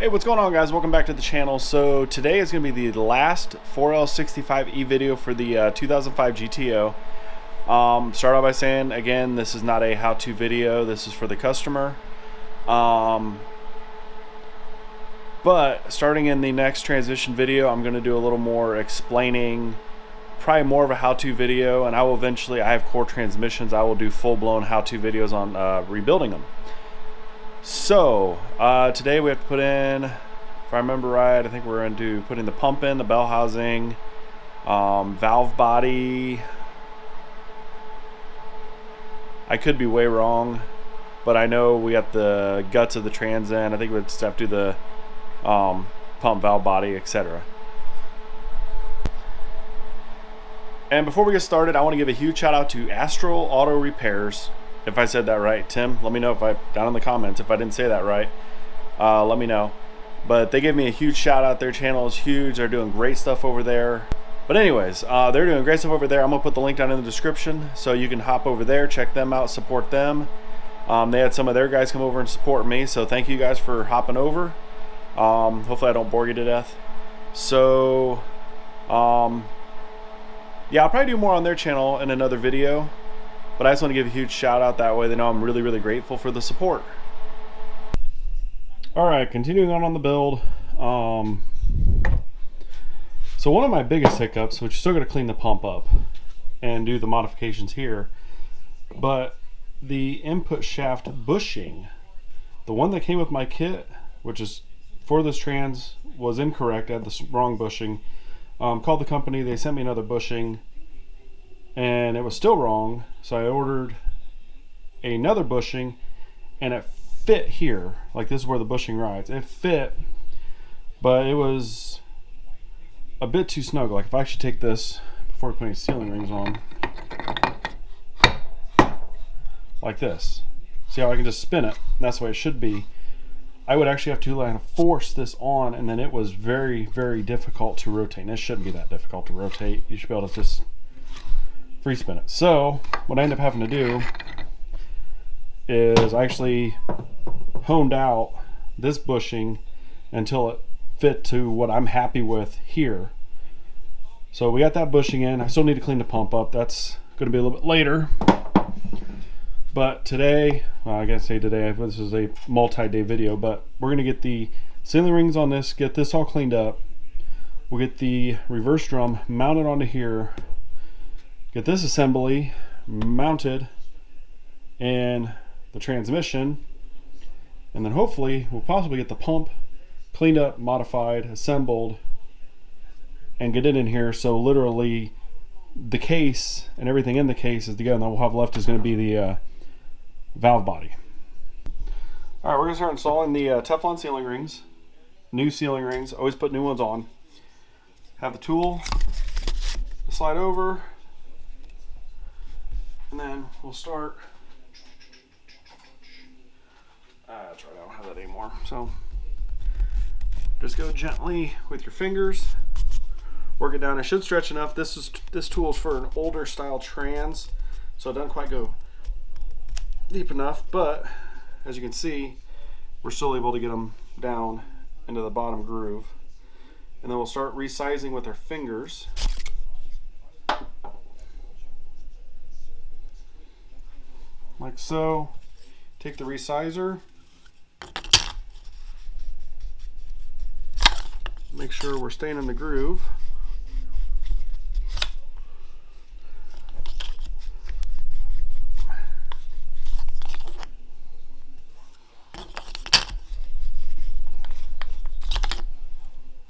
Hey, what's going on, guys? Welcome back to the channel. So today is going to be the last 4L65E video for the 2005 GTO. Start off by saying, again, this is not a how-to video. This is for the customer. But starting in the next transition video, I'm going to do a little more explaining, probably more of a how-to video, and I will eventually, I have core transmissions, I will do full-blown how-to videos on rebuilding them. So today we have to put in, if I remember right, I think we're going to put in the pump in, the bell housing, valve body. I could be way wrong, but I know we got the guts of the trans in. I think we'd have to do the pump, valve body, etc. And before we get started, I want to give a huge shout out to Astral Auto Repairs. If I said that right, Tim, let me know down in the comments if I didn't say that right. Let me know. But they gave me a huge shout out. Their channel is huge. They're doing great stuff over there. But anyways, they're doing great stuff over there. I'm gonna put the link down in the description so you can hop over there, check them out, support them. They had some of their guys come over and support me, so thank you guys for hopping over. Hopefully I don't bore you to death. So yeah, I'll probably do more on their channel in another video. But I just want to give a huge shout out, that way they know I'm really, really grateful for the support. Alright, continuing on the build. So one of my biggest hiccups, which is still going to clean the pump up and do the modifications here, but the input shaft bushing, the one that came with my kit, which is for this trans, was incorrect. I had the wrong bushing. Called the company, they sent me another bushing, and it was still wrong, so I ordered another bushing, and it fit here. Like, this is where the bushing rides. It fit, but it was a bit too snug. Like, if I actually take this before putting ceiling rings on, like this, see how I can just spin it? And that's the way it should be. I would actually have to force this on, and then it was very, very difficult to rotate. And it shouldn't be that difficult to rotate. You should be able to just free spin it. So what I end up having to do is I actually honed out this bushing until it fit to what I'm happy with here. So we got that bushing in. I still need to clean the pump up. That's going to be a little bit later. But today, well, I gotta say today, this is a multi-day video, but we're going to get the ceiling rings on this, get this all cleaned up. We'll get the reverse drum mounted onto here, get this assembly mounted in the transmission, and then hopefully we'll possibly get the pump cleaned up, modified, assembled, and get it in here. So literally the case and everything in the case is together, and then we'll have left is going to be the valve body. All right, we're going to start installing the Teflon ceiling rings. New ceiling rings, always put new ones on. Have the tool to slide over, and then we'll start. That's right, I don't have that anymore. So just go gently with your fingers, work it down. It should stretch enough. This tool is for an older style trans, so it doesn't quite go deep enough, but as you can see, we're still able to get them down into the bottom groove. And then we'll start resizing with our fingers. Like so. Take the resizer, make sure we're staying in the groove.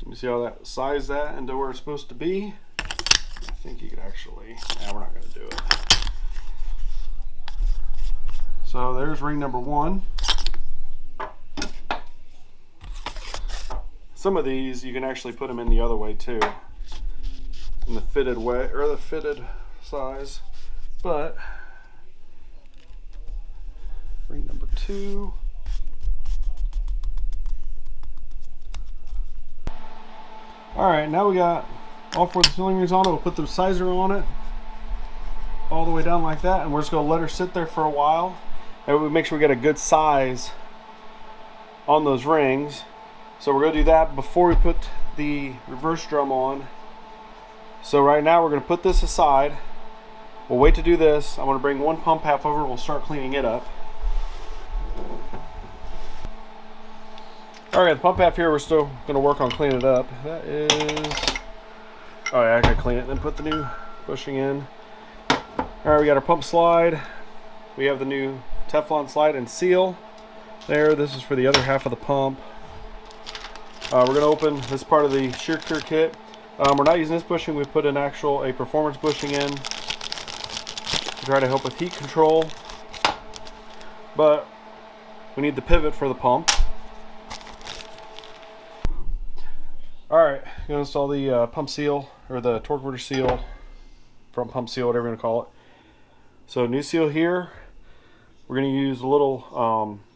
You see how that size that into where it's supposed to be? I think you could actually, we're not going to do it. So there's ring number one. Some of these you can actually put them in the other way too, in the fitted way or the fitted size. But ring number two. Alright, now we got all four of the ceiling rings on it. We'll put the sizer on it all the way down like that, and we're just going to let her sit there for a while. And we make sure we get a good size on those rings. So we're going to do that before we put the reverse drum on. So right now we're going to put this aside. We'll wait to do this. I'm going to bring one pump half over and we'll start cleaning it up. Alright, the pump half here, we're still going to work on cleaning it up. That is... oh yeah, I got to clean it and then put the new bushing in. Alright, we got our pump slide. We have the new Teflon slide and seal there. This is for the other half of the pump. We're going to open this part of the shear cure kit. We're not using this bushing. We put a performance bushing in to try to help with heat control. But we need the pivot for the pump. Alright, I'm going to install the pump seal, or the torque converter seal, front pump seal, whatever you're going to call it. So new seal here. We're going to use a little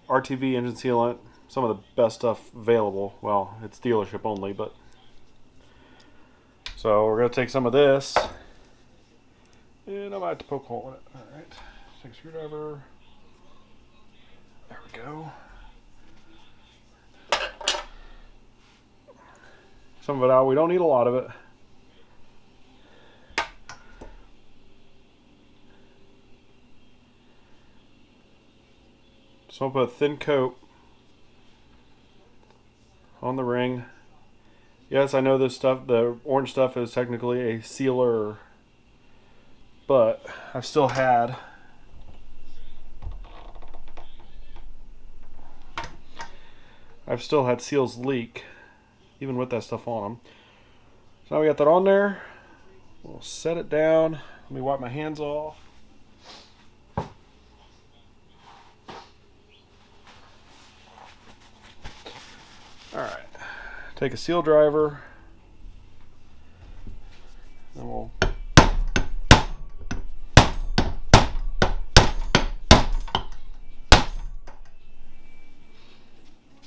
RTV engine sealant, some of the best stuff available. Well, it's dealership only, but... so we're going to take some of this, and I might have to poke a hole in it. Alright, take a screwdriver. There we go. Some of it out. We don't need a lot of it. So I'll put a thin coat on the ring. Yes, I know this stuff, the orange stuff is technically a sealer, but I've still had seals leak even with that stuff on them. So now we got that on there. We'll set it down. Let me wipe my hands off. Alright, take a seal driver, and we'll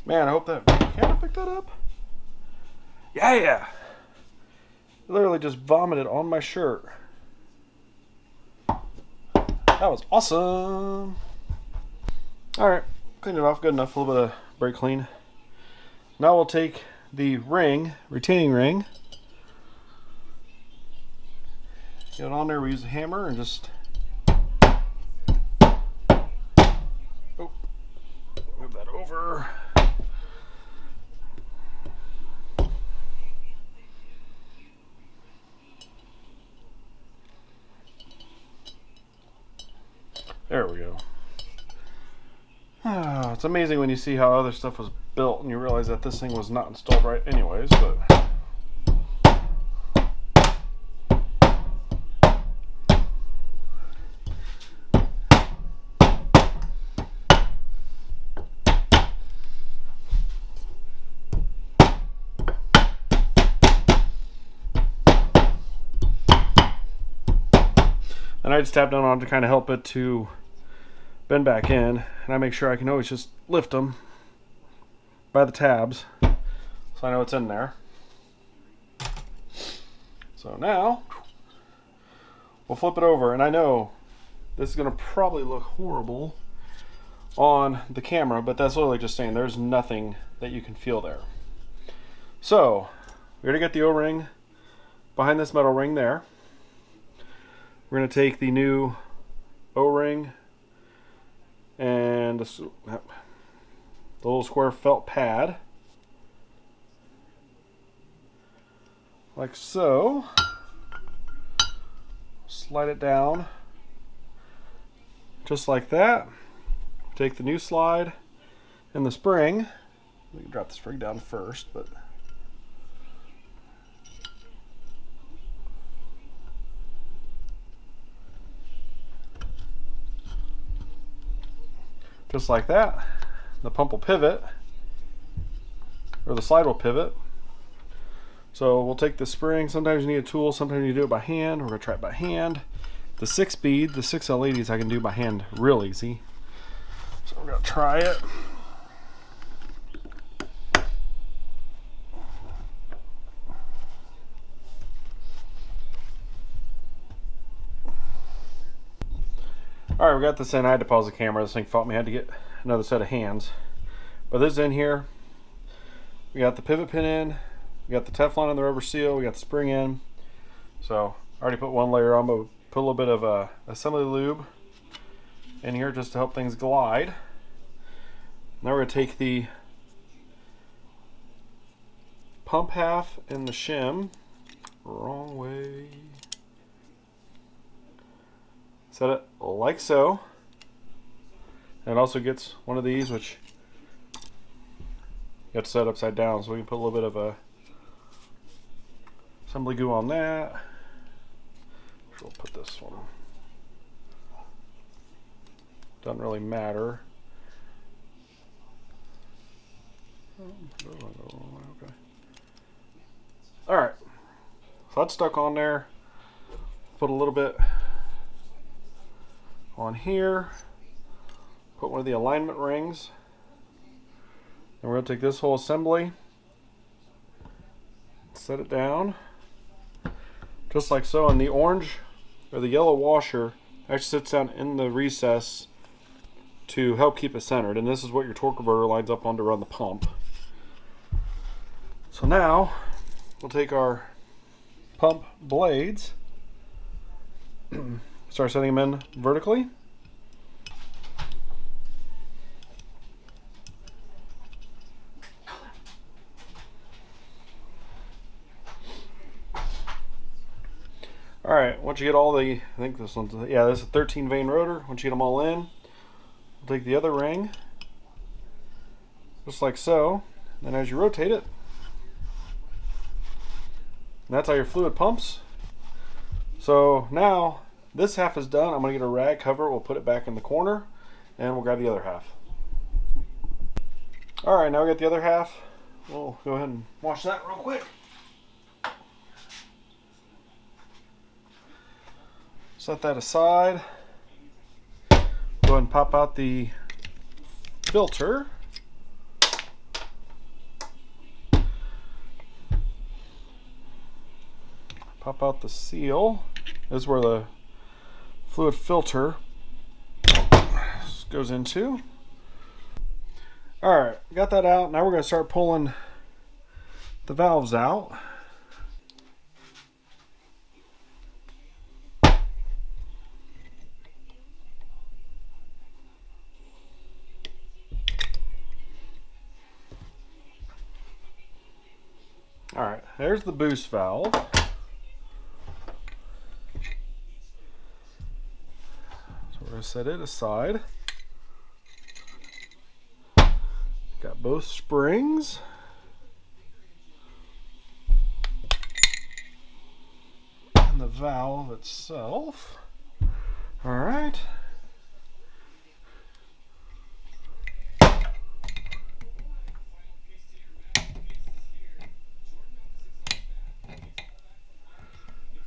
man, I hope that camera picked that up. Yeah! Literally just vomited on my shirt. That was awesome! Alright, clean it off good enough, a little bit of brake clean. Now we'll take the ring, retaining ring, get it on there. We use a hammer and just move that over. There we go. It's amazing when you see how other stuff was built and you realize that this thing was not installed right anyways, but and I just tap down on it to kind of help it to bend back in, and I make sure I can always just lift them by the tabs so I know it's in there. So now we'll flip it over, and I know this is going to probably look horrible on the camera, but that's literally just saying there's nothing that you can feel there. So we're going to get the O-ring behind this metal ring there. We're going to take the new O-ring and the little square felt pad, like so. Slide it down just like that. Take the new slide and the spring. We can drop the spring down first, but just like that. The pump will pivot, or the slide will pivot. So we'll take the spring. Sometimes you need a tool, sometimes you do it by hand. We're going to try it by hand. The 6-speed, the 6L80s I can do by hand real easy. So we're going to try it. Alright, we got this in. I had to pause the camera. This thing fought me. I had to get another set of hands. But this is in here. We got the pivot pin in, we got the Teflon and the rubber seal, we got the spring in. So I already put one layer on, but put a little bit of assembly lube in here just to help things glide. Now we're going to take the pump half and the shim, wrong way, set it like so. And it also gets one of these, which you have to set upside down, so we can put a little bit of a assembly glue on that. We'll put this one. Doesn't really matter. Okay. All right. So that's stuck on there. Put a little bit on here. Put one of the alignment rings. And we're going to take this whole assembly, set it down, just like so. And the orange or the yellow washer actually sits down in the recess to help keep it centered. And this is what your torque converter lines up on to run the pump. So now we'll take our pump blades, start setting them in vertically. All right, once you get all the, I think this one's, yeah, this is a 13 vein rotor. Once you get them all in, we'll take the other ring, just like so. Then as you rotate it, and that's how your fluid pumps. So now this half is done. I'm gonna get a rag, cover it, we'll put it back in the corner, and we'll grab the other half. All right, now we got the other half. We'll go ahead and wash that real quick. Set that aside. Go ahead and pop out the filter. Pop out the seal. This is where the fluid filter goes into. All right, got that out. Now we're going to start pulling the valves out. All right, there's the boost valve. So we're going to set it aside. Got both springs. And the valve itself. All right.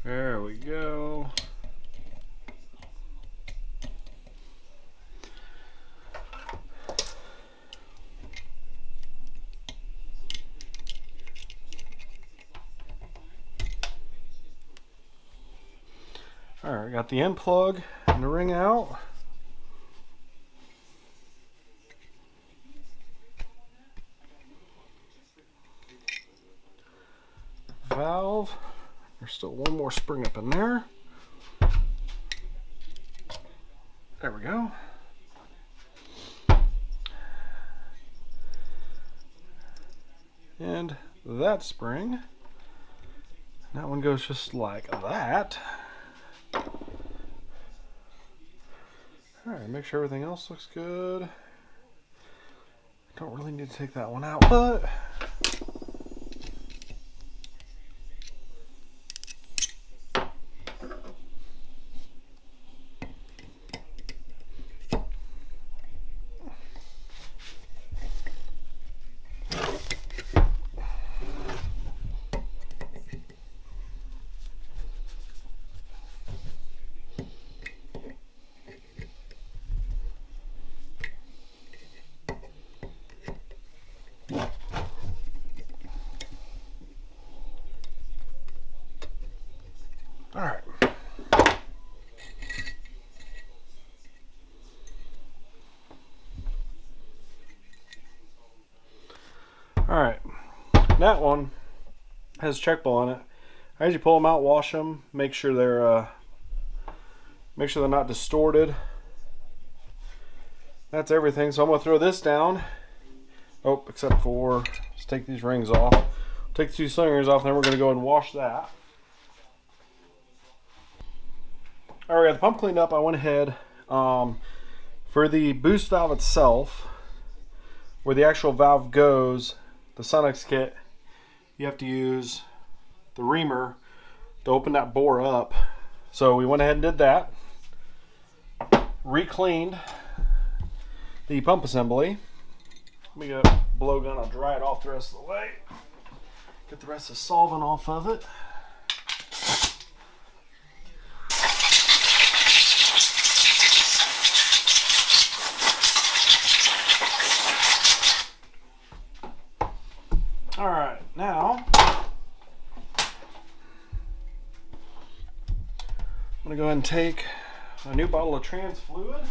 There we go. All right, got the end plug and the ring out. Valve. There's still one more spring up in there. There we go. And that spring. That one goes just like that. Alright, make sure everything else looks good. Don't really need to take that one out, but all right. All right, That one has check ball in it. I usually pull them out, wash them, make sure they're not distorted. That's everything. So I'm gonna throw this down. Oh, except for, let's take these rings off. Take the 2 slingers off, and then we're gonna go and wash that. All right, we got the pump cleaned up. I went ahead for the boost valve itself, where the actual valve goes, the Sonex kit, you have to use the reamer to open that bore up. So we went ahead and did that. Re-cleaned the pump assembly. Let me get a blowgun, I'll dry it off the rest of the way. Get the rest of the solvent off of it. All right, now I'm gonna go ahead and take a new bottle of trans fluid.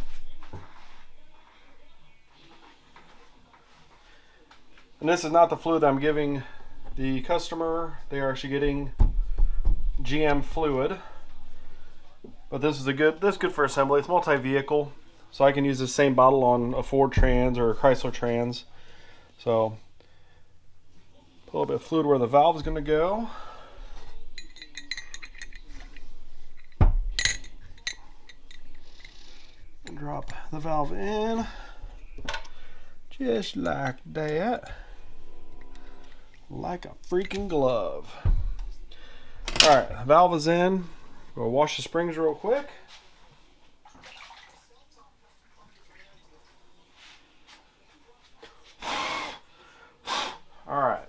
And this is not the fluid that I'm giving the customer. They are actually getting GM fluid. But this is good for assembly. It's multi-vehicle, so I can use the same bottle on a Ford Trans or a Chrysler Trans. So put a little bit of fluid where the valve is going to go. And drop the valve in just like that, like a freaking glove. All right, the valve is in. We'll wash the springs real quick. All right.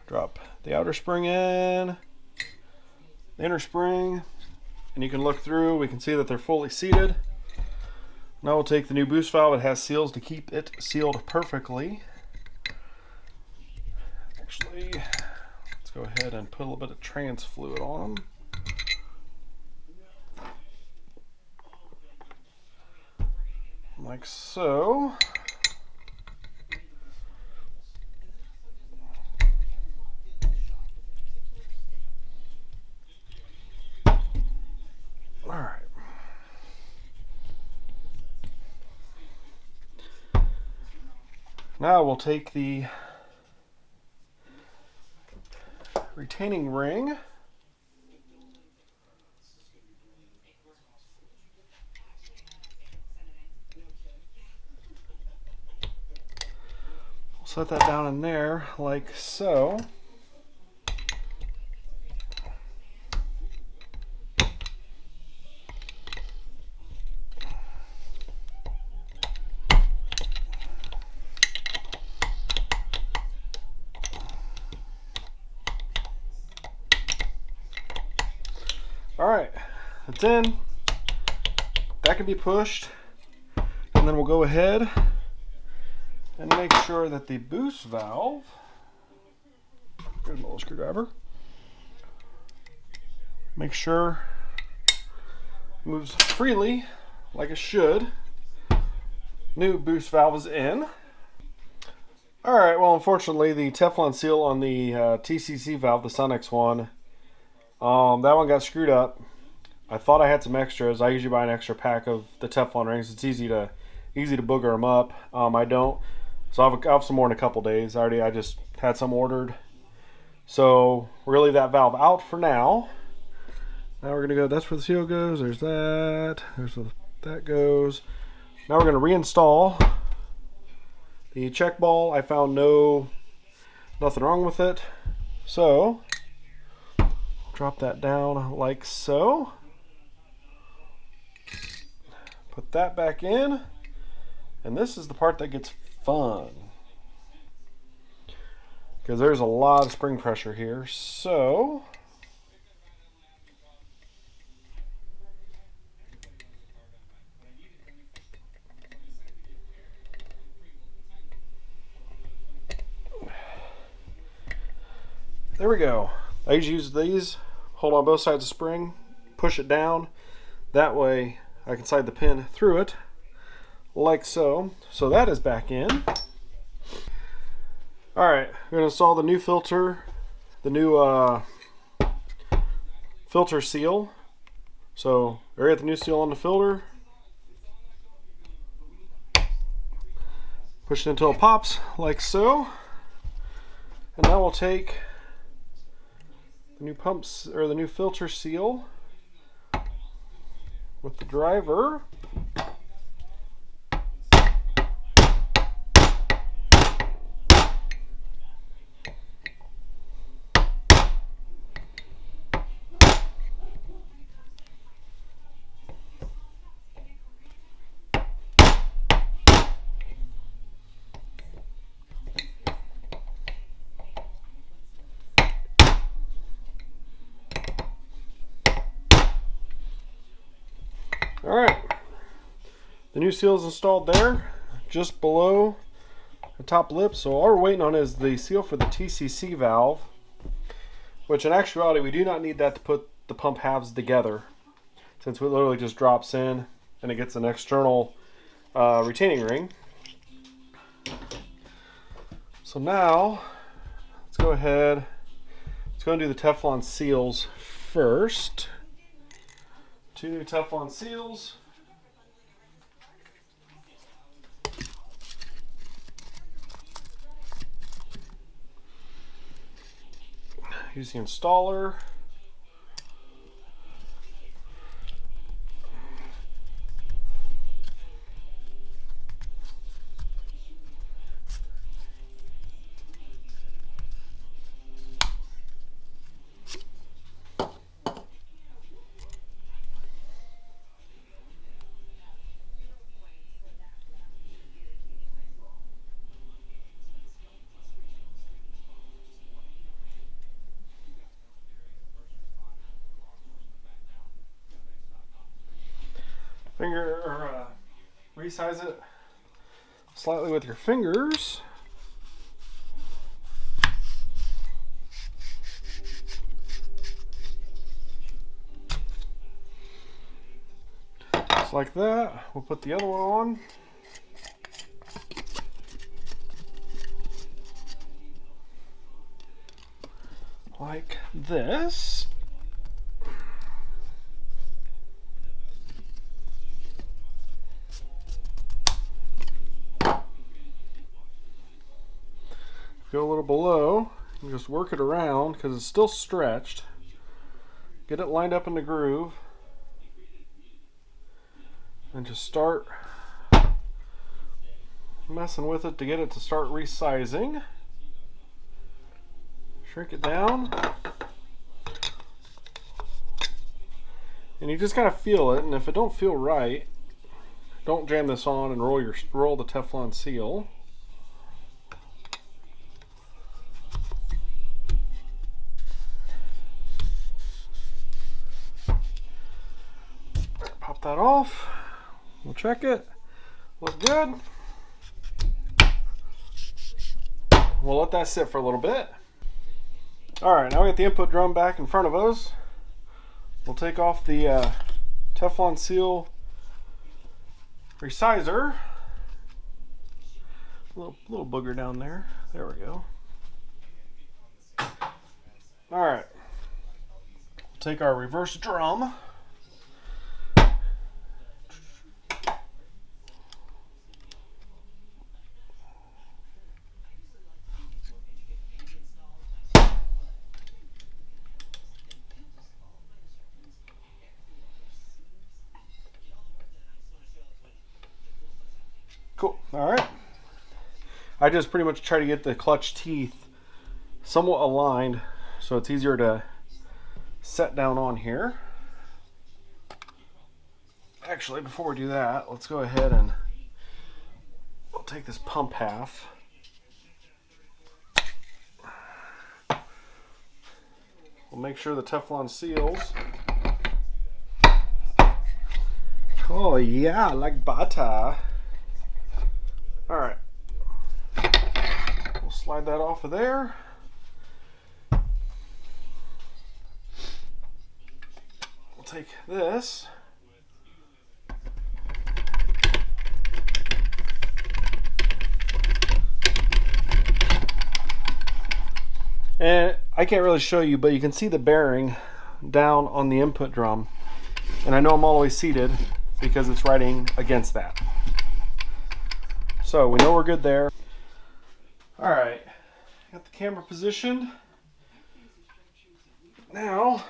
Drop the outer spring in, the inner spring, and you can look through. We can see that they're fully seated. Now we'll take the new boost valve. It has seals to keep it sealed perfectly. Actually, let's go ahead and put a little bit of trans fluid on them. Like so. Now we'll take the retaining ring, we'll set that down in there like so. All right, it's in. That can be pushed, and then we'll go ahead and make sure that the boost valve, get a little screwdriver, make sure it moves freely like it should. New boost valve is in. All right, well, unfortunately, the Teflon seal on the TCC valve, the Sonex one, that one got screwed up. I thought I had some extras. I usually buy an extra pack of the Teflon rings. It's easy to booger them up. I don't, so I'll have some more in a couple days. I just had some ordered. So we're gonna leave that valve out for now. Now we're gonna go. That's where the seal goes. There's that. There's where that goes. Now we're gonna reinstall the check ball. I found nothing wrong with it. So drop that down like so. Put that back in. And this is the part that gets fun, because there's a lot of spring pressure here. So there we go. I usually use these, hold on both sides of the spring, push it down. That way I can slide the pin through it like so. So that is back in. All right, I'm going to install the new filter, the new filter seal. So I got the new seal on the filter. Push it until it pops, like so. And now we'll take the new pumps or the new filter seal with the driver. Alright, the new seal is installed there, just below the top lip. So all we're waiting on is the seal for the TCC valve, which in actuality we do not need that to put the pump halves together, since it literally just drops in and it gets an external retaining ring. So now, let's go ahead, let's go and do the Teflon seals first. 2 new Teflon seals. Use the installer. Resize it slightly with your fingers. Just like that. We'll put the other one on. Like this. Go a little below and just work it around because it's still stretched. Get it lined up in the groove and just start messing with it to get it to start resizing. Shrink it down and you just gotta feel it, and if it don't feel right, don't jam this on and roll the Teflon seal. That off. We'll check it. Look good. We'll let that sit for a little bit. Alright, now we got the input drum back in front of us. We'll take off the Teflon seal resizer. Little booger down there. There we go. Alright. We'll take our reverse drum. Cool. All right. I just pretty much try to get the clutch teeth somewhat aligned so it's easier to set down on here. Actually, before we do that, let's go ahead and we'll take this pump half. We'll make sure the Teflon seals. Oh yeah, like butter. All right, we'll slide that off of there. We'll take this. And I can't really show you, but you can see the bearing down on the input drum. And I know I'm all the way seated because it's riding against that. So we know we're good there. All right, got the camera positioned. Now,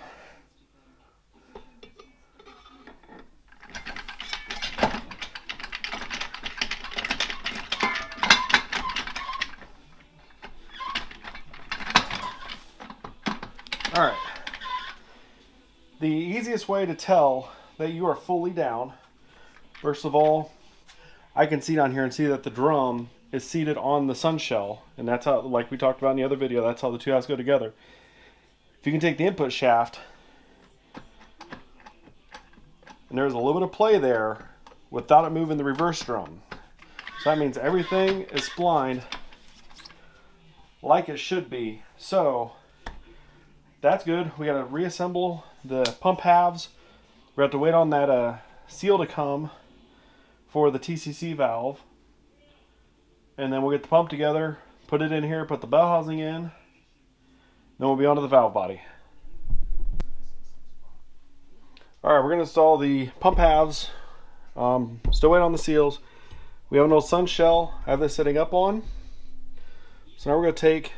all right, the easiest way to tell that you are fully down, first of all, I can see down here and see that the drum is seated on the sun shell, and that's how, like we talked about in the other video, that's how the two halves go together. If you can take the input shaft, and there's a little bit of play there without it moving the reverse drum. So that means everything is splined like it should be. So that's good. We got to reassemble the pump halves. We have to wait on that seal to come for the TCC valve. And then we'll get the pump together, put it in here, put the bell housing in, then we'll be onto the valve body. All right, we're gonna install the pump halves. Still waiting on the seals. We have an old sun shell I have this sitting up on. So now we're gonna take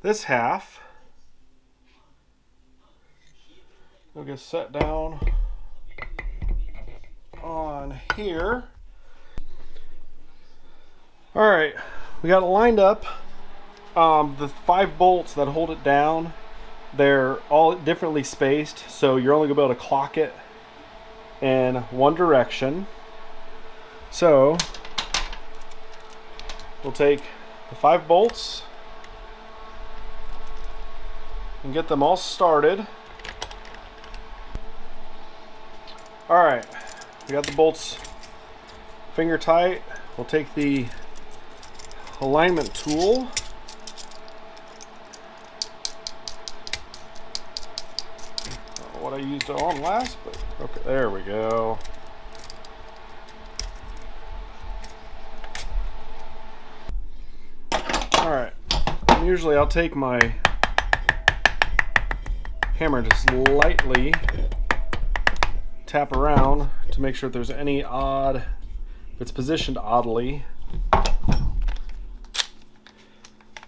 this half, we'll get set down on here. All right, we got it lined up. The 5 bolts that hold it down, they're all differently spaced, so you're only gonna be able to clock it in one direction. So we'll take the 5 bolts and get them all started. All right, we got the bolts finger tight. We'll take the alignment tool. What I used it on last, but okay, there we go. All right, and usually I'll take my hammer and just lightly tap around to make sure if there's any odd, if it's positioned oddly,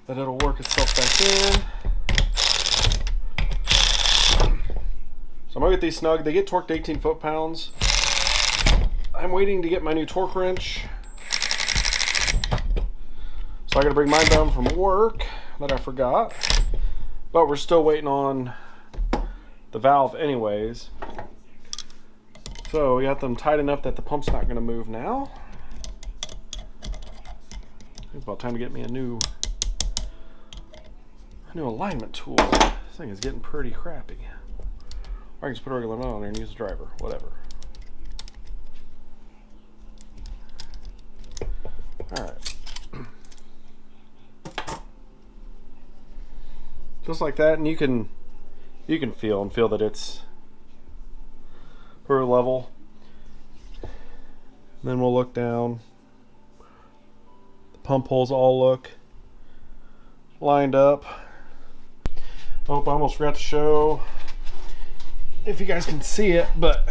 that it'll work itself back in. So I'm gonna get these snug. They get torqued to 18 foot-pounds. I'm waiting to get my new torque wrench. So I gotta bring mine down from work that I forgot. But we're still waiting on the valve anyways. So we got them tight enough that the pump's not gonna move now. It's about time to get me a new alignment tool. This thing is getting pretty crappy. Or I can just put a regular one on there and use the driver, whatever. Alright. Just like that, and you can feel that it's per level. And then we'll look down. The pump holes all look lined up. Oh, I almost forgot to show, if you guys can see it, but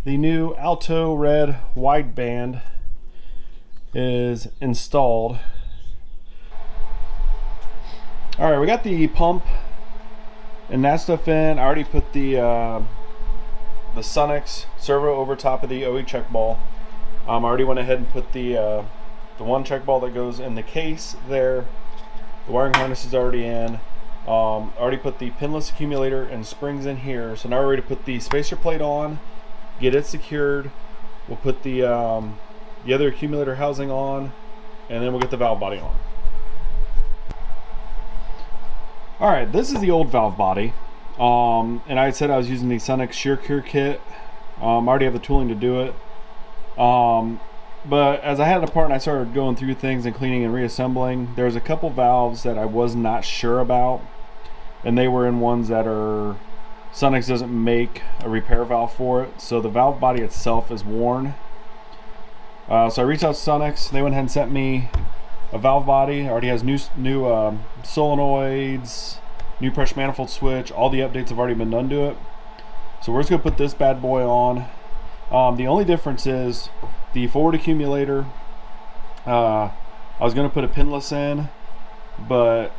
the new Alto Red wideband is installed. All right, we got the pump and that stuff in. I already put the Sonex servo over top of the OE check ball. I already went ahead and put the one check ball that goes in the case there. The wiring harness is already in. Already put the pinless accumulator and springs in here. So now we're ready to put the spacer plate on, get it secured. We'll put the other accumulator housing on, and then we'll get the valve body on. Alright, this is the old valve body. And I said I was using the Sonex shear cure kit. I already have the tooling to do it. But as I had it apart and I started going through things and cleaning and reassembling, there was a couple valves that I was not sure about, and they were in ones that are Sonex doesn't make a repair valve for it, so the valve body itself is worn. So I reached out to Sonex. They went ahead and sent me a valve body. Already has new solenoids, new pressure manifold switch. All the updates have already been done to it. So we're just gonna put this bad boy on. The only difference is the forward accumulator. I was gonna put a pinless in, but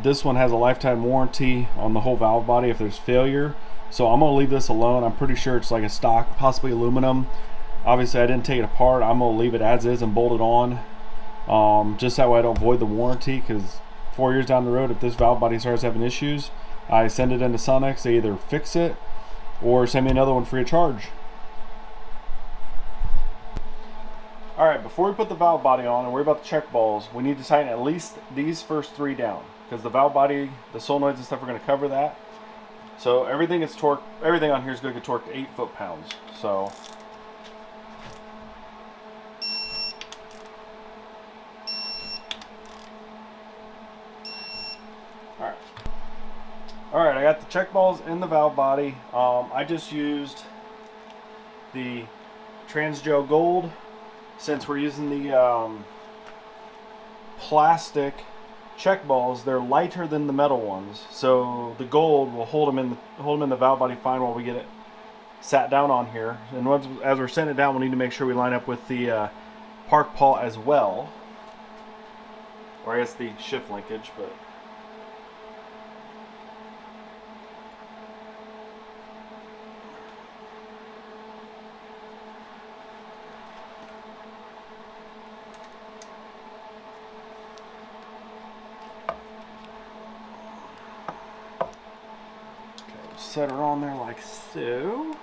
this one has a lifetime warranty on the whole valve body if there's failure. So I'm gonna leave this alone. I'm pretty sure it's like a stock, possibly aluminum. Obviously I didn't take it apart. I'm gonna leave it as is and bolt it on. Just that way I don't void the warranty, because 4 years down the road, if this valve body starts having issues, I send it into Sonex. They either fix it or send me another one free of charge. Alright, before we put the valve body on and worry about the check balls, we need to tighten at least these first 3 down, because the valve body, the solenoids and stuff are going to cover that. So everything is torqued, everything on here is going to get torqued 8 foot-pounds. So Alright, I got the check balls in the valve body. I just used the Transgel Gold, since we're using the plastic check balls. They're lighter than the metal ones, so the gold will hold them in the valve body fine while we get it sat down on here. And as we're setting it down, we'll need to make sure we line up with the park pawl as well, or I guess the shift linkage, but. Set her on there like so.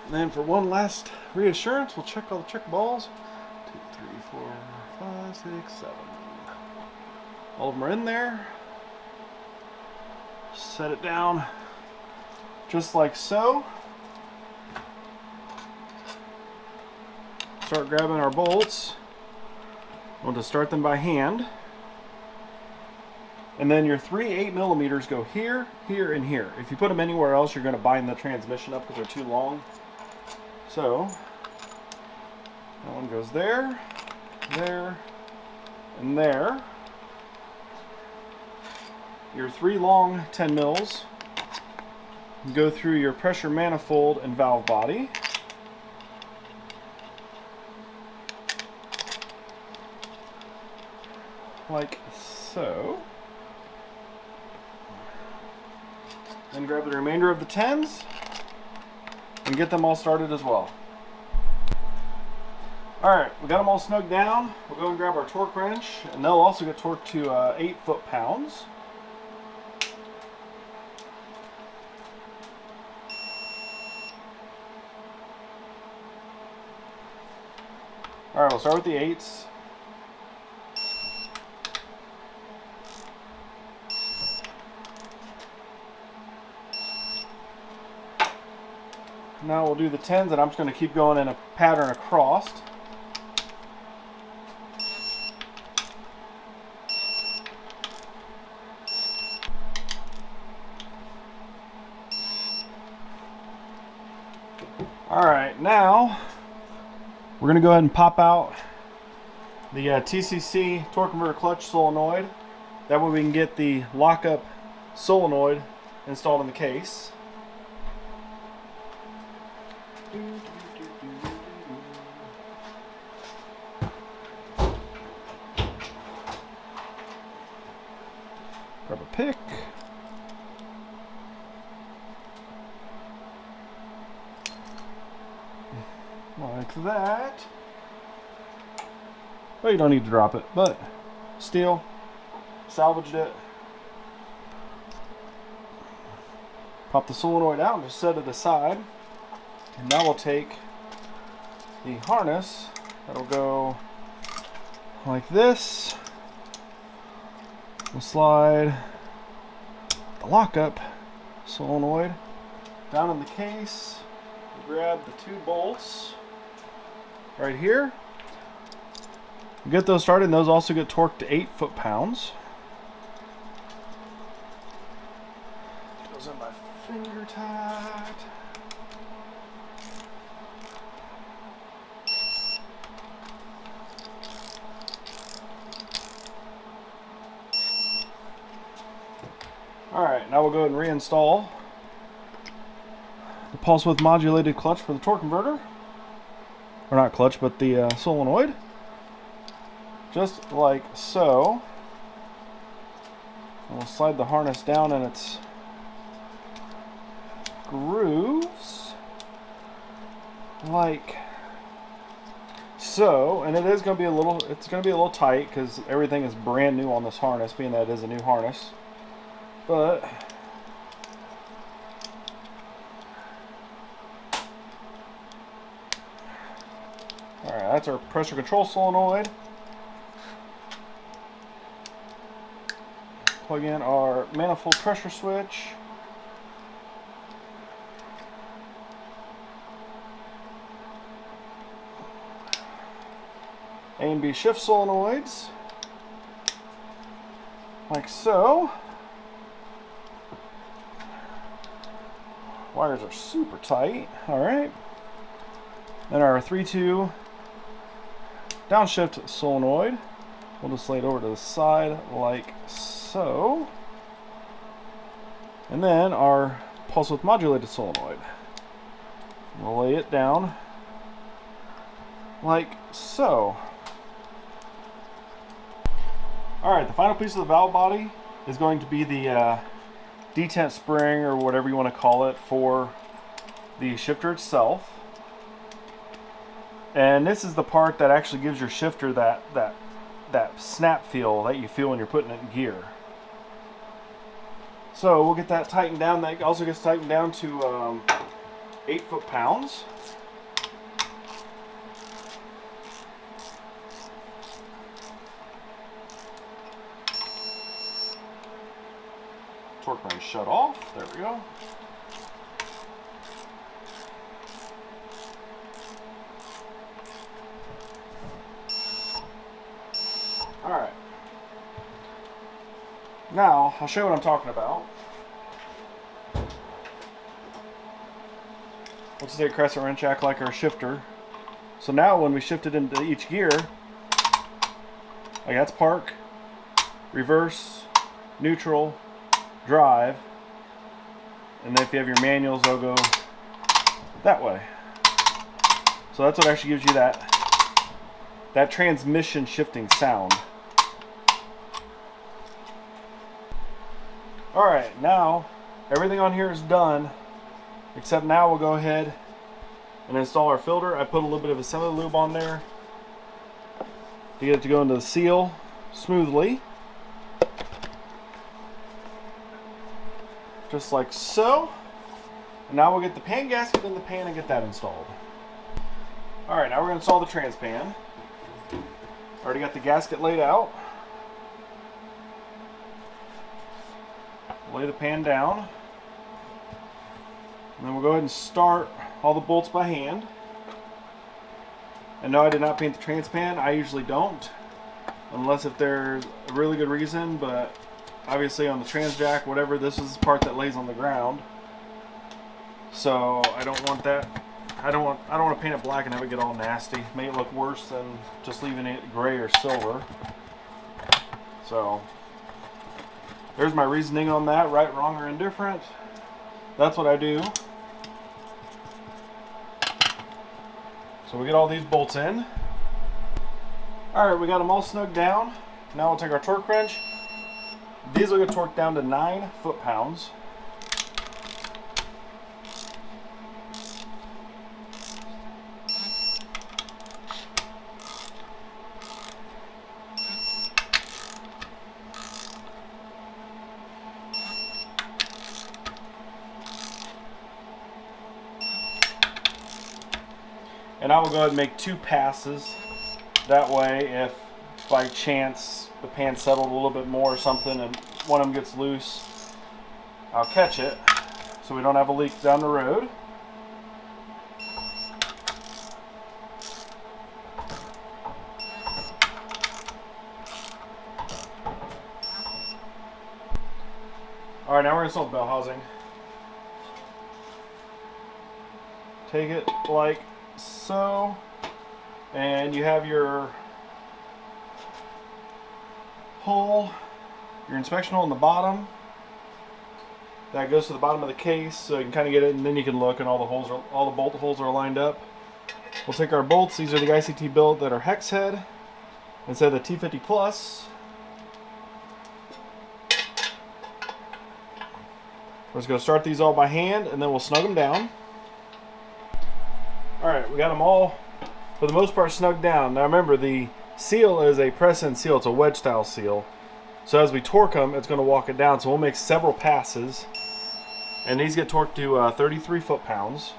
And then for one last reassurance, we'll check all the check balls. 2, 3, 4, 5, 6, 7. All of them are in there. Set it down just like so. Start grabbing our bolts. We'll just start them by hand. And then your 3 8mm go here, here, and here. If you put them anywhere else, you're going to bind the transmission up because they're too long. So that one goes there, there, and there. Your 3 long 10 mils go through your pressure manifold and valve body. Like so. Then grab the remainder of the 10s and get them all started as well. Alright, we got them all snugged down. We'll go and grab our torque wrench, and they'll also get torqued to 8 foot-pounds. Alright, we'll start with the 8s. Now we'll do the 10s, and I'm just going to keep going in a pattern across. Alright, now we're going to go ahead and pop out the TCC torque converter clutch solenoid. That way we can get the lockup solenoid installed in the case. Grab a pick. Like that. Well, you don't need to drop it, but still, salvaged it. Pop the solenoid out and just set it aside. And now we'll take the harness that'll go like this. We'll slide the lockup solenoid down in the case grab the 2 bolts right here. Get those started, and those also get torqued to 8 foot-pounds. Goes in my finger tight. Alright, now we'll go ahead and reinstall the pulse width modulated clutch for the torque converter. Or not clutch, but the solenoid. Just like so. And we'll slide the harness down in its grooves. Like so. And it is going to be it's going to be a little tight because everything is brand new on this harness, being that it is a new harness. But alright, that's our pressure control solenoid. Plug in our manifold pressure switch. A and B shift solenoids. Like so. Wires are super tight. Alright. Then our 3-2 downshift solenoid. We'll just lay it over to the side like so. And then our pulse width modulated solenoid. We'll lay it down like so. Alright, the final piece of the valve body is going to be the detent spring, or whatever you want to call it, for the shifter itself. And this is the part that actually gives your shifter that snap feel that you feel when you're putting it in gear. So we'll get that tightened down. That also gets tightened down to 8 foot-pounds. Torque wrench shut off. There we go. Alright. Now, I'll show you what I'm talking about. Let's take a crescent wrench, act like our shifter. So now when we shift it into each gear, like that's park, reverse, neutral, drive, and then if you have your manuals, they'll go that way. So that's what actually gives you that transmission shifting sound. Alright, now everything on here is done, except now we'll go ahead and install our filter. I put a little bit of assembly lube on there to get it to go into the seal smoothly. Just like so. And now we'll get the pan gasket in the pan and get that installed. Alright, now we're going to install the trans pan. Already got the gasket laid out. Lay the pan down. And then we'll go ahead and start all the bolts by hand. And no, I did not paint the trans pan. I usually don't, unless if there's a really good reason, but obviously on the trans jack, whatever, this is the part that lays on the ground. So I don't want that. I don't want to paint it black and have it get all nasty. Make it look worse than just leaving it gray or silver. So there's my reasoning on that, right, wrong, or indifferent. That's what I do. So we get all these bolts in. Alright, we got them all snugged down. Now we'll take our torque wrench. These will get torqued down to 9 foot-pounds. And I will go ahead and make 2 passes. That way, if by chance the pan settled a little bit more or something and one of them gets loose, I'll catch it so we don't have a leak down the road. All right, now we're gonna install the bell housing. Take it like so, and you have your hole, your inspection hole in the bottom. That goes to the bottom of the case, so you can kind of get it, and then you can look, and all the bolt holes are lined up. We'll take our bolts. These are the ICT built that are hex head instead of the T50 Plus. We're just going to start these all by hand, and then we'll snug them down. Alright, we got them all, for the most part, snugged down. Now remember, the seal is a press-in seal. It's a wedge-style seal. So as we torque them, it's going to walk it down. So we'll make several passes. And these get torqued to 33 foot-pounds.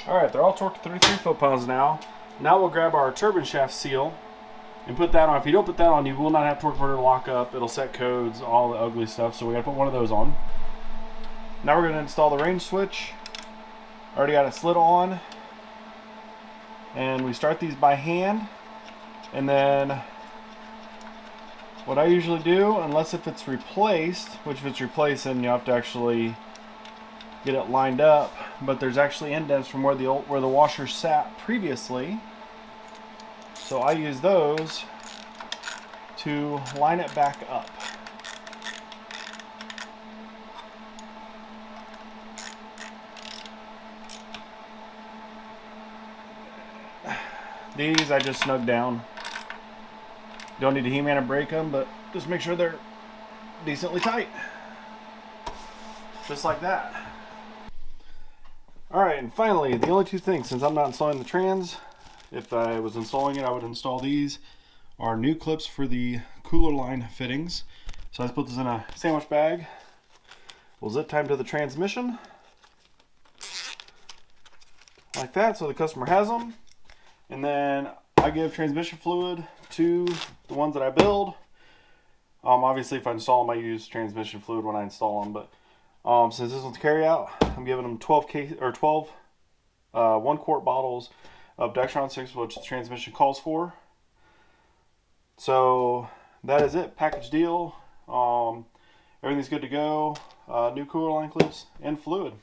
Alright, they're all torqued to 33 foot-pounds now. Now we'll grab our turbine shaft seal and put that on. If you don't put that on, you will not have torque converter lock up. It'll set codes, all the ugly stuff, so we gotta put one of those on. Now we're gonna install the range switch. Already got it slid on. And we start these by hand. And then what I usually do, unless if it's replaced, which if it's replaced, then you have to actually get it lined up, but there's actually indents from where the washer sat previously, so I use those to line it back up. These I just snug down. Don't need to He-Man and break them, but just make sure they're decently tight, just like that. Alright, and finally, the only two things, since I'm not installing the trans, if I was installing it, I would install these, are new clips for the cooler line fittings. So I just put this in a sandwich bag. We'll zip tie them to the transmission, like that, so the customer has them. And then I give transmission fluid to the ones that I build. Obviously, if I install them, I use transmission fluid when I install them, but since this one's carry out, I'm giving them 12 1 quart bottles of Dextron 6, which the transmission calls for. So that is it, package deal. Everything's good to go. New cooler line clips and fluid.